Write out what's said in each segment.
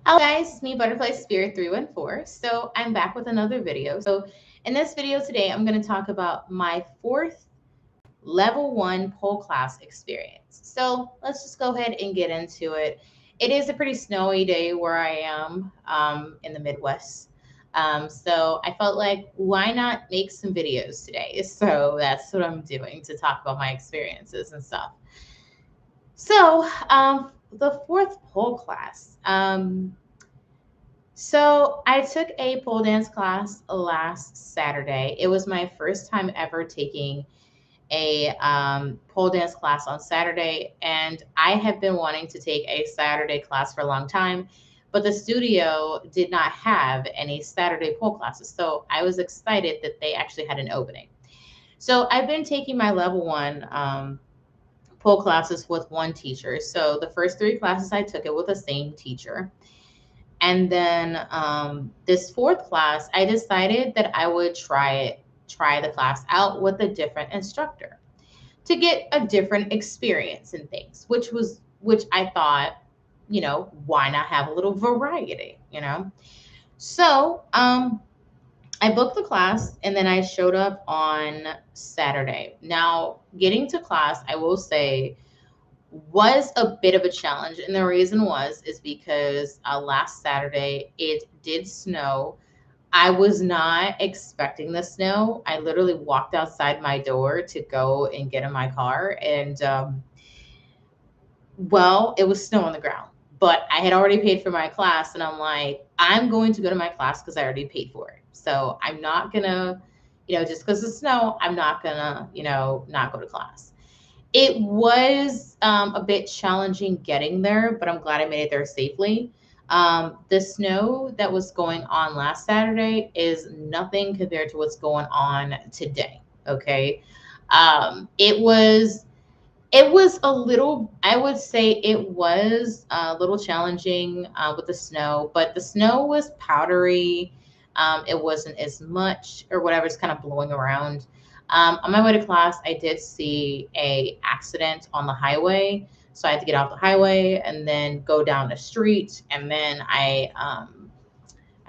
Hello guys, it's me Butterfly Spirit 314. So I'm back with another video. So in this video today, I'm going to talk about my fourth level one pole class experience. So let's just go ahead and get into it. It is a pretty snowy day where I am in the Midwest. So I felt like why not make some videos today? So that's what I'm doing to talk about my experiences and stuff. So the fourth pole class. So I took a pole dance class last Saturday. It was my first time ever taking a pole dance class on Saturday, and I have been wanting to take a Saturday class for a long time, but the studio did not have any Saturday pole classes. So I was excited that they actually had an opening. So I've been taking my level one pole classes with one teacher. So the first three classes I took it with the same teacher. And then this fourth class, I decided that I would try the class out with a different instructor to get a different experience and things, which I thought, why not have a little variety. So I booked the class and then I showed up on Saturday. Now, getting to class, I will say was a bit of a challenge, and the reason is because last Saturday it did snow. I was not expecting the snow. I literally walked outside my door to go and get in my car, and well, it was snow on the ground. But I had already paid for my class, and I'm like, I'm going to go to my class because I already paid for it. So I'm not gonna, just because of snow, I'm not gonna, not go to class. It was a bit challenging getting there, but I'm glad I made it there safely. The snow that was going on last Saturday is nothing compared to what's going on today. Okay. It was a little, I would say it was a little challenging with the snow, but the snow was powdery. It wasn't as much or whatever's kind of blowing around. On my way to class, I did see a accident on the highway. So I had to get off the highway and then go down the street. And then I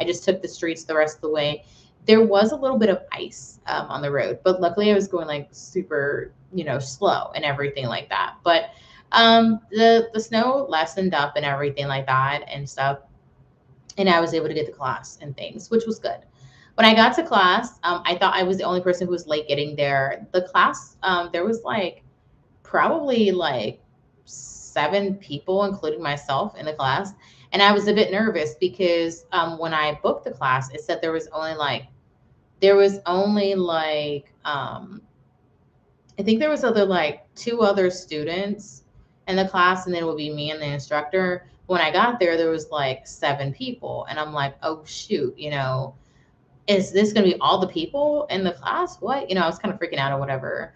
just took the streets the rest of the way. There was a little bit of ice on the road, but luckily I was going like super, slow and everything like that. But the snow lessened up and everything like that and stuff, and I was able to get to class and things, which was good. When I got to class, I thought I was the only person who was late getting there. The class, there was like probably like seven people, including myself, in the class. And I was a bit nervous because when I booked the class, it said there was only like I think there was other like two other students in the class, and then it would be me and the instructor. When I got there, there was like seven people, and I'm like, oh shoot, is this going to be all the people in the class? What? I was kind of freaking out or whatever.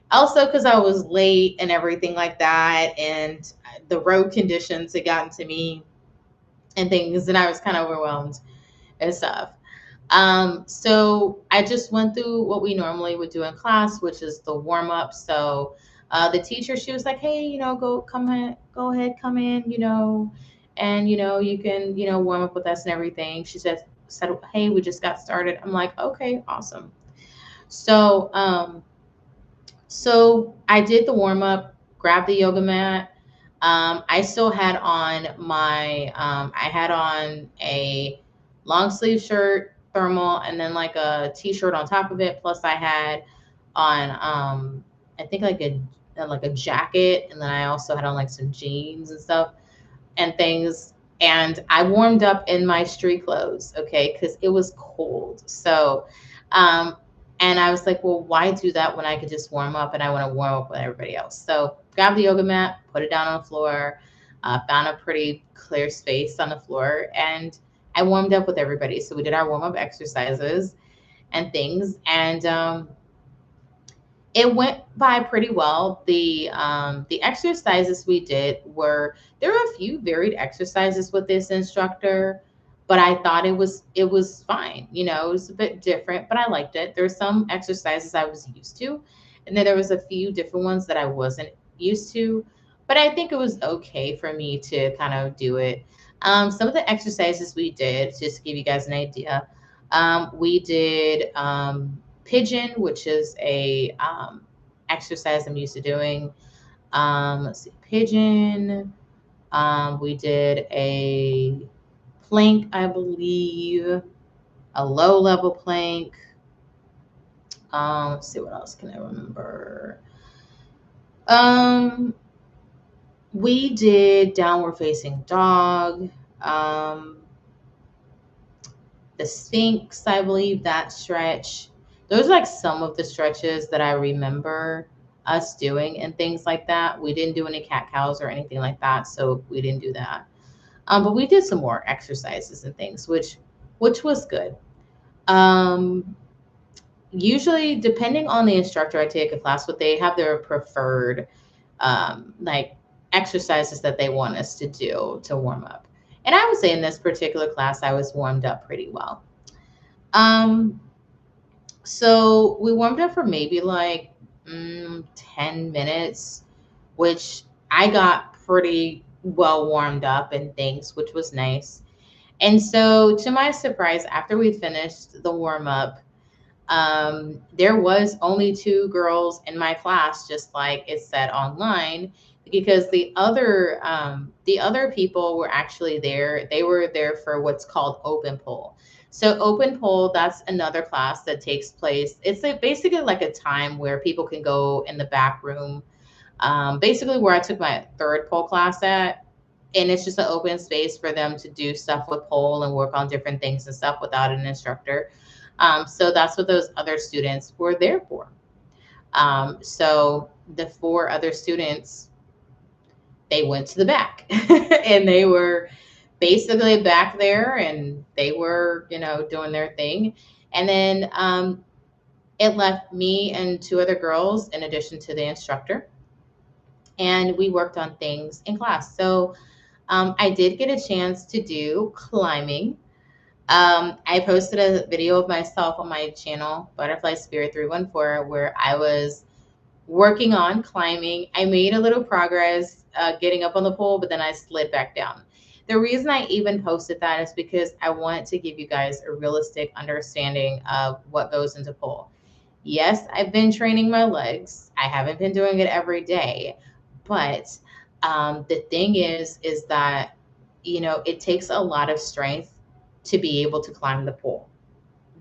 Also, because I was late and everything like that, and the road conditions had gotten to me and things, and I was kind of overwhelmed and stuff. So I just went through what we normally would do in class, which is the warm up. So the teacher, she was like, "Hey, go ahead, come in, and you can, warm up with us and everything." She said, "Hey, we just got started." I'm like, "Okay, awesome." So so I did the warm up, grabbed the yoga mat. I still had on I had on a long sleeve shirt, thermal, and then like a t-shirt on top of it. Plus I had on, I think like a jacket. And then I also had on like some jeans and stuff and things. And I warmed up in my street clothes, okay, because it was cold. Um, and I was like, well, why do that when I could just warm up and I want to warm up with everybody else? So grab the yoga mat, put it down on the floor, found a pretty clear space on the floor, and I warmed up with everybody. So we did our warm up exercises and things, and it went by pretty well. The exercises we did were there were a few varied exercises with this instructor, but I thought it was fine. It was a bit different, but I liked it. There were some exercises I was used to, and then there was a few different ones that I wasn't used to, but I think it was okay for me to kind of do it. Some of the exercises we did, just to give you guys an idea, we did pigeon, which is a exercise I'm used to doing. Let's see, pigeon. We did a plank, I believe, a low level plank. Let's see, what else can I remember? Um, we did downward facing dog. Um, the Sphinx, I believe, that stretch. Those are like some of the stretches that I remember us doing and things like that. We didn't do any cat cows or anything like that, so we didn't do that. But we did some more exercises and things, which was good. Um, Usually, depending on the instructor I take a class with, they have their preferred like exercises that they want us to do to warm up. And I would say in this particular class, I was warmed up pretty well. Um, so we warmed up for maybe like 10 minutes, which I got pretty well warmed up and things, which was nice. And so, to my surprise, after we finished the warm up, there was only two girls in my class, just like it said online, because the other people were actually there. They were there for what's called open pole. So open pole, that's another class that takes place. It's like basically like a time where people can go in the back room, basically where I took my third pole class at, and it's just an open space for them to do stuff with pole and work on different things and stuff without an instructor. So that's what those other students were there for. So the four other students, they went to the back and they were basically back there and they were, doing their thing. And then it left me and two other girls in addition to the instructor. And we worked on things in class. So I did get a chance to do climbing. I posted a video of myself on my channel, Butterfly Spirit 314, where I was working on climbing. I made a little progress getting up on the pole, but then I slid back down. The reason I even posted that is because I wanted to give you guys a realistic understanding of what goes into pole. Yes, I've been training my legs. I haven't been doing it every day, but the thing is that it takes a lot of strength to be able to climb the pole.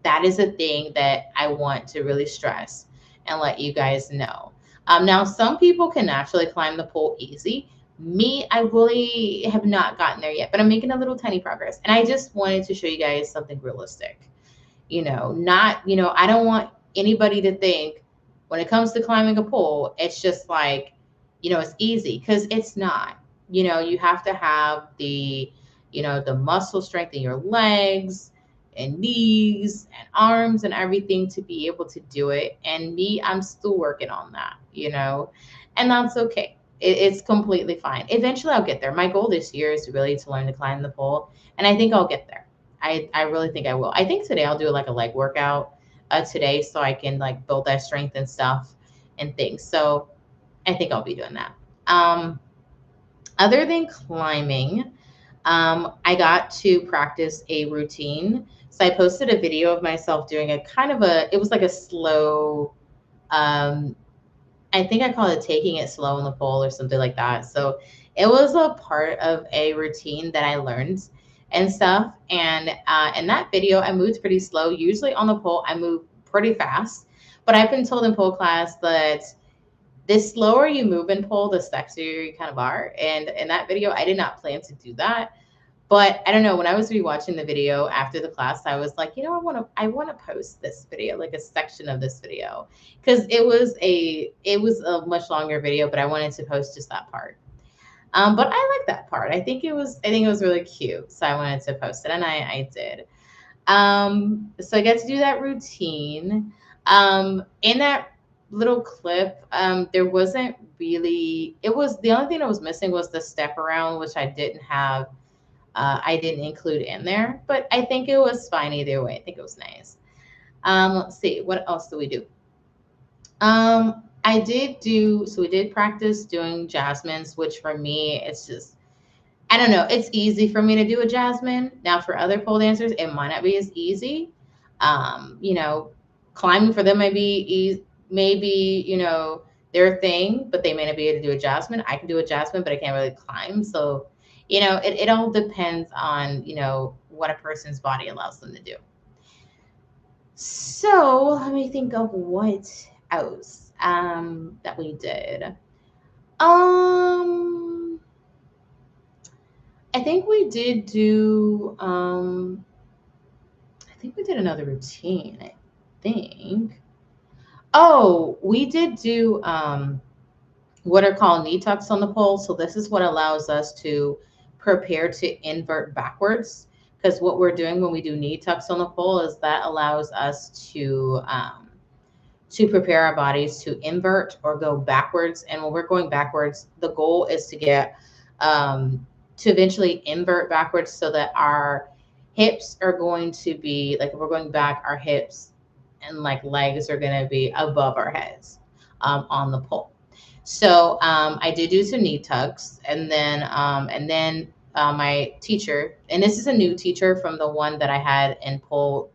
That is a thing that I want to really stress and let you guys know. Now, some people can naturally climb the pole easy. Me, I really have not gotten there yet, but I'm making a little tiny progress. And I just wanted to show you guys something realistic. I don't want anybody to think when it comes to climbing a pole, it's just like, it's easy, because it's not. You have to have the muscle strength in your legs and knees and arms and everything to be able to do it. And me, I'm still working on that, and that's okay. It's completely fine. Eventually I'll get there. My goal this year is really to learn to climb the pole, and I think I'll get there. I really think I will. I think today I'll do like a leg workout today, so I can like build that strength and stuff and things. So I think I'll be doing that. Other than climbing, I got to practice a routine. So I posted a video of myself doing it was like a slow, um, I think I call it taking it slow on the pole or something like that. So it was a part of a routine that I learned and stuff. And in that video, I moved pretty slow. Usually on the pole, I move pretty fast. But I've been told in pole class that the slower you move in pole, the sexier you kind of are. And in that video, I did not plan to do that. But I don't know, when I was rewatching the video after the class, I was like, I want to post this video, like a section of this video, because it was a much longer video, but I wanted to post just that part. But I like that part. I think it was really cute, so I wanted to post it, and I did. So I got to do that routine. In that little clip, there wasn't really. It was the only thing that was missing was the step around, which I didn't include in there, but I think it was fine either way. I think it was nice. Let's see, what else do we do? So we did practice doing Jasmine's, which for me, it's just, I don't know. It's easy for me to do a Jasmine. Now, for other pole dancers, it might not be as easy. You know, climbing for them may be easy, maybe, you know, their thing, but they may not be able to do a Jasmine. I can do a Jasmine, but I can't really climb. So, you know, it all depends on, you know, what a person's body allows them to do. So let me think of what else that we did. Um, I think we did do I think we did another routine, I think. Oh, we did do what are called knee tucks on the pole. So this is what allows us to prepare to invert backwards. Because what we're doing when we do knee tucks on the pole is that allows us to prepare our bodies to invert or go backwards. And when we're going backwards, the goal is to eventually invert backwards so that our hips are going to be like, if we're going back, our hips and like legs are going to be above our heads on the pole. So I did do some knee tucks, and then my teacher, and this is a new teacher from the one that I had in pole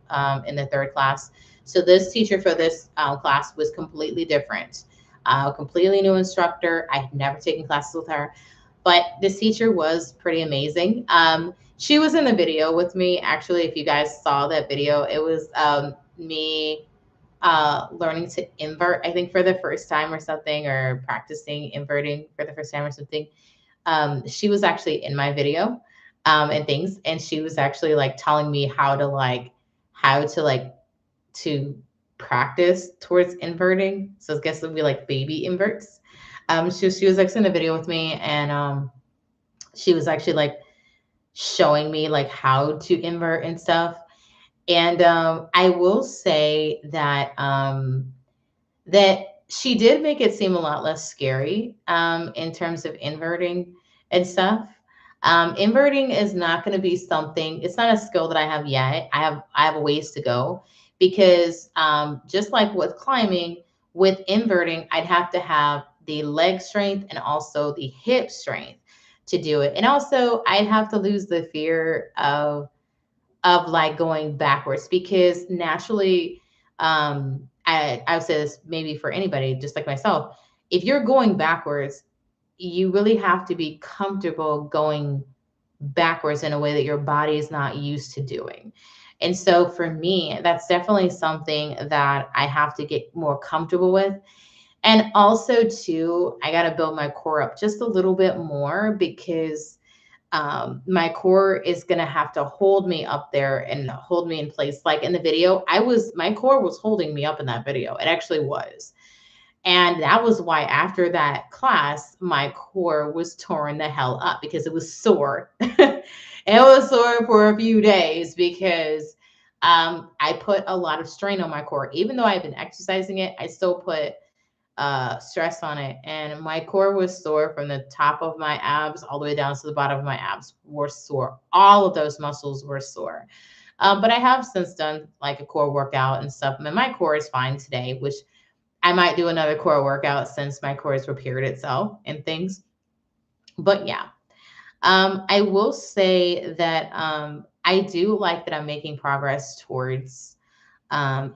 in the third class. So this teacher for this class was completely different, completely new instructor. I had never taken classes with her, but this teacher was pretty amazing. She was in the video with me. Actually, if you guys saw that video, it was me learning to invert, I think for the first time or something, or practicing inverting for the first time or something. She was actually in my video and things, and she was actually like telling me how to to practice towards inverting. So I guess it would be like baby inverts. She was actually in a video with me, and she was actually like showing me like how to invert and stuff. And I will say that that she did make it seem a lot less scary in terms of inverting and stuff. Inverting is not going to be something. It's not a skill that I have yet. I have a ways to go because just like with climbing, with inverting, I'd have to have the leg strength and also the hip strength to do it, and also I'd have to lose the fear of like going backwards because naturally I would say this maybe for anybody just like myself, if you're going backwards, you really have to be comfortable going backwards in a way that your body is not used to doing. And so for me, that's definitely something that I have to get more comfortable with. And also too, I got to build my core up just a little bit more because my core is going to have to hold me up there and hold me in place. Like in the video, my core was holding me up in that video. It actually was. And that was why after that class, my core was torn the hell up because it was sore. It was sore for a few days because I put a lot of strain on my core. Even though I've been exercising it, I still put stress on it. And my core was sore from the top of my abs all the way down to the bottom of my abs were sore. All of those muscles were sore. But I have since done like a core workout and stuff. And my core is fine today, which I might do another core workout since my core has repaired itself and things. But yeah, I will say that I do like that I'm making progress towards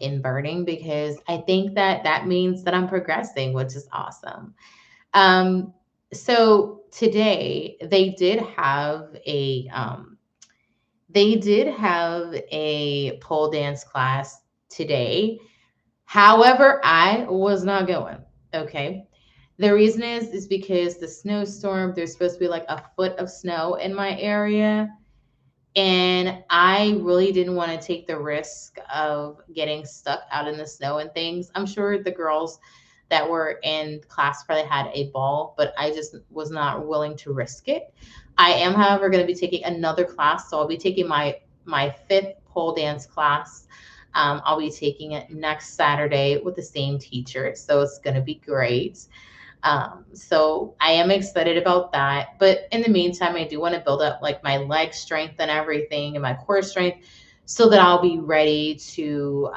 inverting because I think that that means that I'm progressing, which is awesome. Um, so today they did have a pole dance class today. However, I was not going. Okay. The reason is because the snowstorm, there's supposed to be like a foot of snow in my area. And I really didn't want to take the risk of getting stuck out in the snow and things. I'm sure the girls that were in class probably had a ball, but I just was not willing to risk it. I am, however, going to be taking another class. So I'll be taking my fifth pole dance class. I'll be taking it next Saturday with the same teacher. So it's going to be great. So I am excited about that. But in the meantime, I do want to build up like my leg strength and everything and my core strength so that I'll be ready to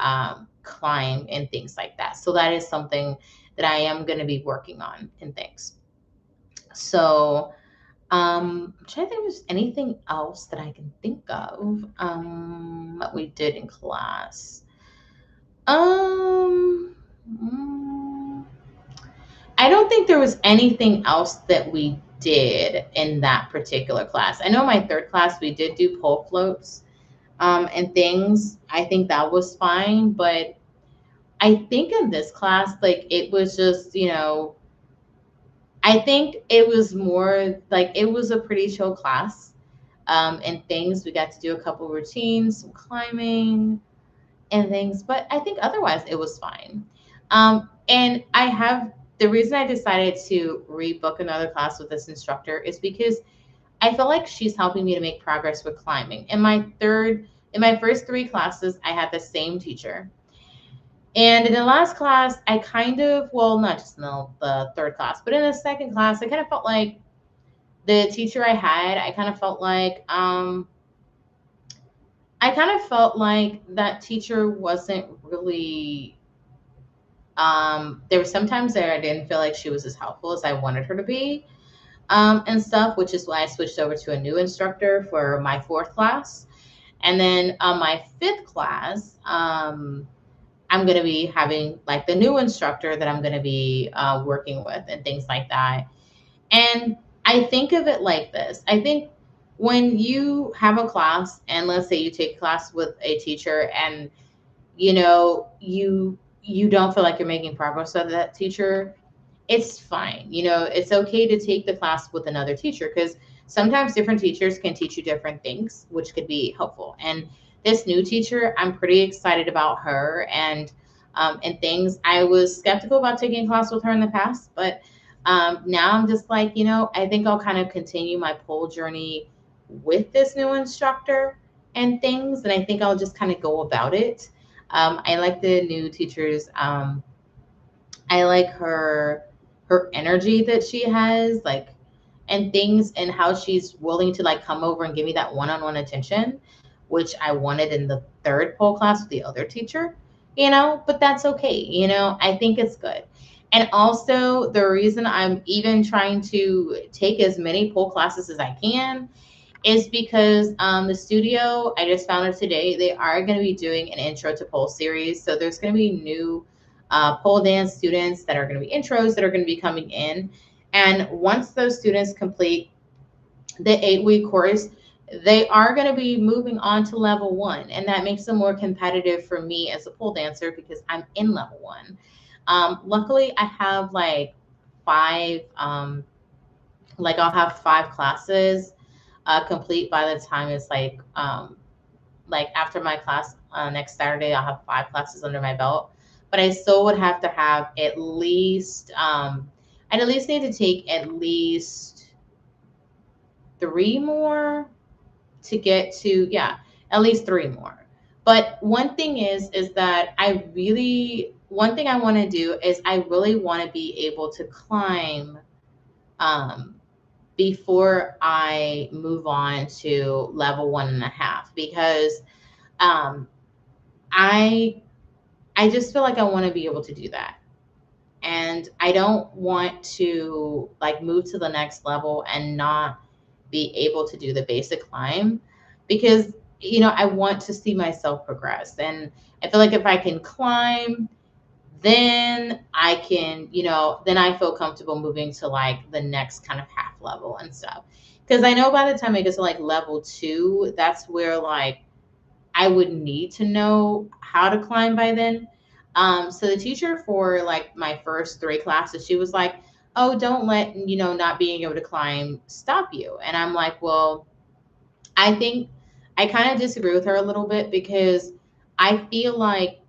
climb and things like that. So that is something that I am going to be working on and things. So I'm trying to think if there's anything else that I can think of that we did in class. Um, mm, I don't think there was anything else that we did in that particular class. I know my third class we did do pole floats and things. I think that was fine, but I think in this class, like it was just, I think it was more like it was a pretty chill class and things. We got to do a couple routines, some climbing and things, but I think otherwise it was fine. And I have the reason I decided to rebook another class with this instructor is because I feel like she's helping me to make progress with climbing. In my first three classes, I had the same teacher. And in the last class, I kind of, well, not just in the third class, but in the second class, I kind of felt like the teacher I had, I kind of felt like that teacher wasn't really, there were sometimes there I didn't feel like she was as helpful as I wanted her to be, and stuff, which is why I switched over to a new instructor for my fourth class. And then my fifth class, I'm going to be having like the new instructor that I'm going to be working with and things like that. And I think of it like this. I think when you have a class and let's say you take a class with a teacher and you don't feel like you're making progress with that teacher, it's fine. It's okay to take the class with another teacher because sometimes different teachers can teach you different things, which could be helpful. And this new teacher, I'm pretty excited about her and things. I was skeptical about taking a class with her in the past, but now I'm just like, I think I'll kind of continue my pole journey with this new instructor and things, and I think I'll just kind of go about it. I like the new teachers. I like her energy that she has, like, and things, and how she's willing to like come over and give me that one-on-one attention, which I wanted in the third pole class with the other teacher. But that's okay. I think it's good. And also, the reason I'm even trying to take as many pole classes as I can is because the studio, I just found out today, they are going to be doing an intro to pole series. So there's going to be new pole dance students that are going to be intros that are going to be coming in. And once those students complete the 8-week course, they are going to be moving on to level one. And that makes them more competitive for me as a pole dancer because I'm in level one. Luckily, I have like I'll have 5 classes complete by the time it's like after my class next Saturday, I'll have 5 classes under my belt. But I still would have to have at least I'd at least need to take at least 3 more to get to, yeah, at least 3 more. But one thing is that one thing I want to do is I really want to be able to climb um before I move on to level 1.5 because um, I I just feel like I want to be able to do that, and I don't want to like move to the next level and not be able to do the basic climb because I want to see myself progress, and I feel like if I can climb, then I can, then I feel comfortable moving to like the next kind of half level and stuff. Because I know by the time I get to like level 2, that's where like I would need to know how to climb by then. So the teacher for like my first 3 classes, she was like, "Oh, don't let not being able to climb stop you." And I'm like, "Well, I think I kind of disagree with her a little bit because I feel like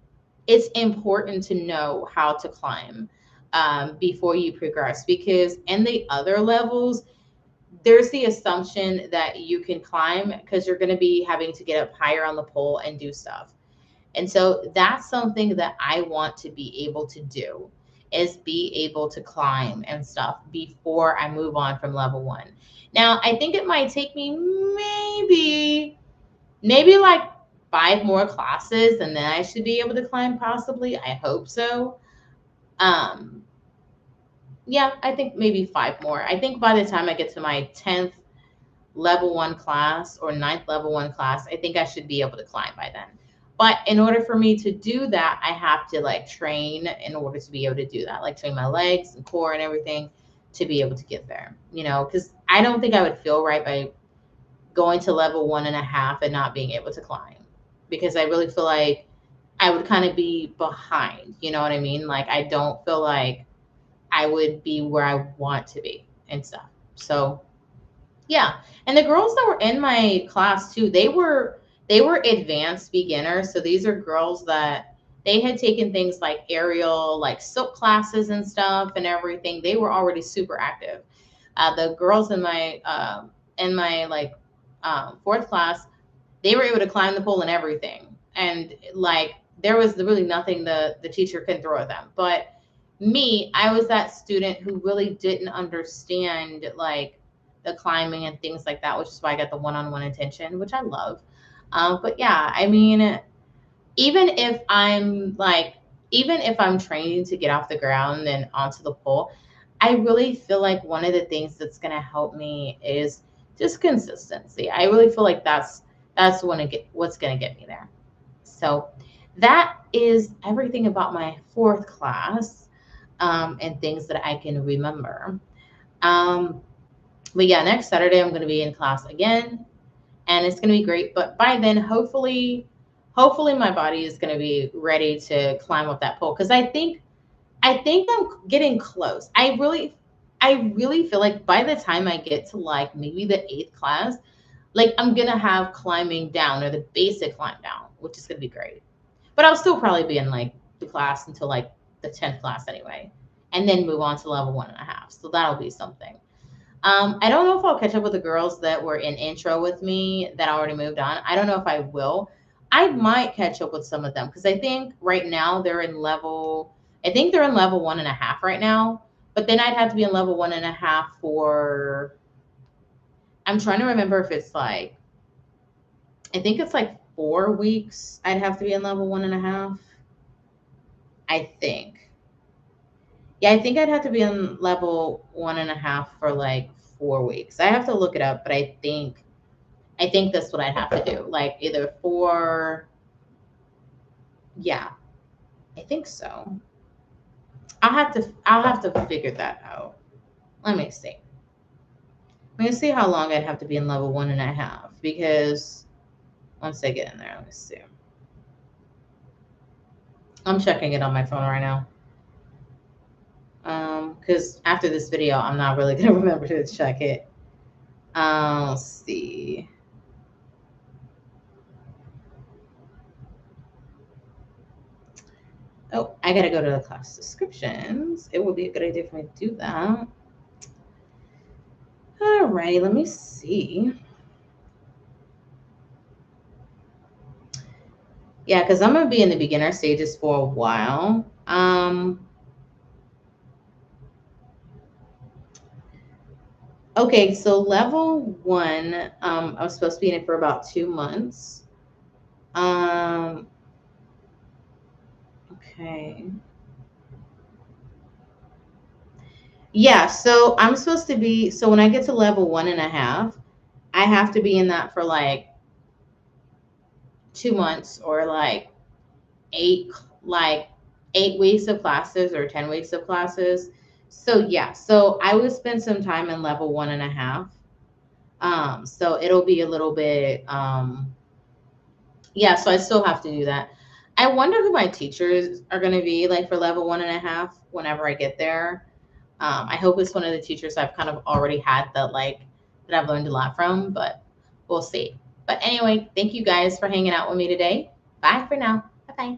it's important to know how to climb before you progress because in the other levels there's the assumption that you can climb because you're going to be having to get up higher on the pole and do stuff. And so that's something that I want to be able to do is be able to climb and stuff before I move on from level 1. Now, I think it might take me maybe like 5 more classes and then I should be able to climb possibly. I hope so. Um Yeah, I think maybe 5 more. I think by the time I get to my 10th level one class or ninth level one class, I think I should be able to climb by then. But in order for me to do that, I have to like train in order to be able to do that, like train my legs and core and everything to be able to get there, because I don't think I would feel right by going to level 1.5 and not being able to climb because I really feel like I would kind of be behind. You know what I mean? Like, I don't feel like I would be where I want to be and stuff. So, yeah. And the girls that were in my class too, they were advanced beginners. So these are girls that they had taken things like aerial, like silk classes and stuff and everything. They were already super active. The girls in my like fourth class, they were able to climb the pole and everything. And like there was really nothing the teacher can throw at them. But me, I was that student who really didn't understand like the climbing and things like that, which is why I got the one-on-one attention, which I love. But yeah, I mean, even if I'm like, even if I'm training to get off the ground and onto the pole, I really feel like one of the things that's going to help me is just consistency. I really feel like that's what's going to get me there. So that is everything about my fourth class, and things that I can remember. Um, but yeah, next Saturday I'm going to be in class again, and it's going to be great. But by then, hopefully my body is going to be ready to climb up that pole because I think I'm getting close. I really feel like by the time I get to like maybe the eighth class, like I'm gonna have climbing down or the basic climb down, which is gonna be great. But I'll still probably be in like the class until like the 10th class anyway, and then move on to level 1.5. So that'll be something. I don't know if I'll catch up with the girls that were in intro with me that already moved on. I don't know if I will. I might catch up with some of them because I think right now I think they're in level 1.5 right now. But then I'd have to be in level 1.5 for, I'm trying to remember if it's like, I think it's like 4 weeks. I'd have to be in level 1.5. I think. Yeah, I think I'd have to be in level 1.5 for like 4 weeks. I have to look it up, but I think that's what I'd have to do. Like either four, yeah, I think so. I'll have to figure that out. Let me see. Let me see how long I'd have to be in level 1.5 because once I get in there, let me see. I'm checking it on my phone right now. Because after this video, I'm not really gonna remember to check it. Let's see. Oh, I gotta go to the class descriptions. It would be a good idea for me to do that. Alrighty, let me see. Yeah, because I'm gonna be in the beginner stages for a while. Okay, so level one, I was supposed to be in it for about 2 months. Um, okay. Yeah, so I'm supposed to be, so when I get to level 1.5, I have to be in that for like 2 months or eight, like 8 weeks of classes or 10 weeks of classes. So yeah, so I would spend some time in level 1.5. So it'll be a little bit, yeah, so I still have to do that. I wonder who my teachers are going to be like for level 1.5 whenever I get there. I hope it's one of the teachers I've kind of already had that I've learned a lot from, but we'll see. But anyway, thank you guys for hanging out with me today. Bye for now. Bye bye.